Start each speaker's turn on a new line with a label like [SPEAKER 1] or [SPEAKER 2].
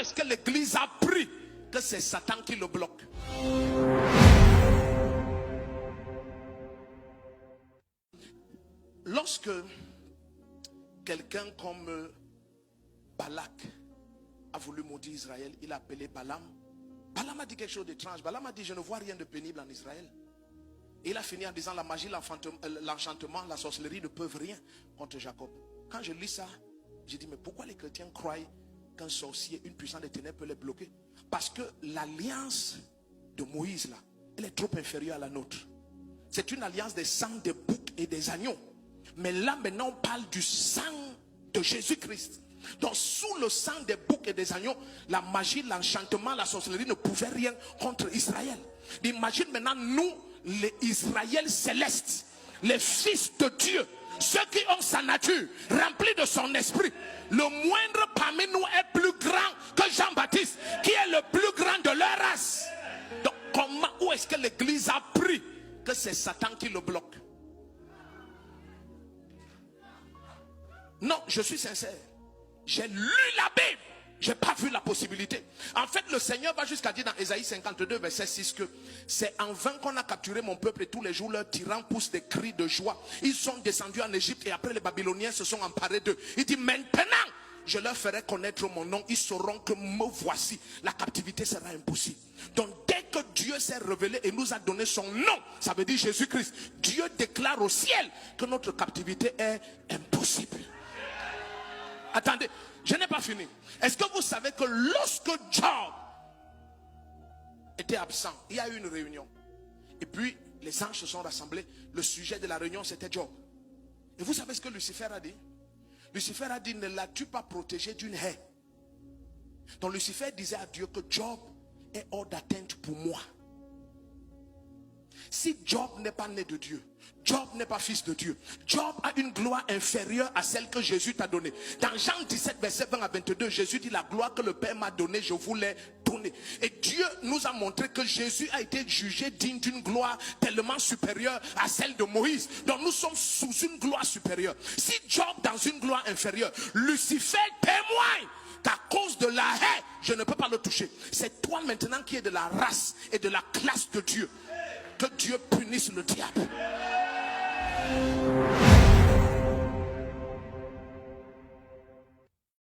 [SPEAKER 1] est-ce que l'église a pris que c'est Satan qui le bloque? Lorsque quelqu'un comme Balak a voulu maudire Israël, il a appelé Balaam. Balaam a dit quelque chose d'étrange. Balaam a dit: je ne vois rien de pénible en Israël. Et il a fini en disant: la magie, l'enchantement, la sorcellerie ne peuvent rien contre Jacob. Quand je lis ça, j'ai dit: mais pourquoi les chrétiens croient qu'un sorcier, une puissance des ténèbres peut les bloquer? Parce que l'alliance de Moïse là, elle est trop inférieure à la nôtre. C'est une alliance des sangs, des boucs et des agneaux. Mais là maintenant on parle du sang de Jésus-Christ. Donc sous le sang des boucs et des agneaux, la magie, l'enchantement, la sorcellerie ne pouvaient rien contre Israël. Imagine maintenant nous, les Israël célestes, les fils de Dieu, ceux qui ont sa nature remplie de son esprit. Le moindre parmi nous est plus grand que Jean-Baptiste, qui est le plus grand de leur race. Donc comment, où est-ce que l'église a pris que c'est Satan qui le bloque? Non, je suis sincère. J'ai lu la Bible. Je n'ai pas vu la possibilité. En fait, le Seigneur va jusqu'à dire dans Ésaïe 52, verset 6 que c'est en vain qu'on a capturé mon peuple et tous les jours leurs tyrans poussent des cris de joie. Ils sont descendus en Égypte et après les Babyloniens se sont emparés d'eux. Il dit: maintenant, je leur ferai connaître mon nom. Ils sauront que me voici. La captivité sera impossible. Donc dès que Dieu s'est révélé et nous a donné son nom, ça veut dire Jésus-Christ, Dieu déclare au ciel que notre captivité est impossible. Attendez, je n'ai pas fini. Est-ce que vous savez que lorsque Job était absent, il y a eu une réunion. Et puis les anges se sont rassemblés. Le sujet de la réunion c'était Job. Et vous savez ce que Lucifer a dit? Lucifer a dit: ne l'as-tu pas protégé d'une haie? Donc Lucifer disait à Dieu que Job est hors d'atteinte pour moi. Si Job n'est pas né de Dieu, Job n'est pas fils de Dieu, Job a une gloire inférieure à celle que Jésus t'a donnée. Dans Jean 17, verset 20 à 22, Jésus dit: la gloire que le Père m'a donnée, je vous l'ai donnée. Et Dieu nous a montré que Jésus a été jugé digne d'une gloire tellement supérieure à celle de Moïse. Donc nous sommes sous une gloire supérieure. Si Job dans une gloire inférieure, Lucifer témoigne qu'à cause de la haie, je ne peux pas le toucher. C'est toi maintenant qui es de la race et de la classe de Dieu. Que Dieu punisse le diable.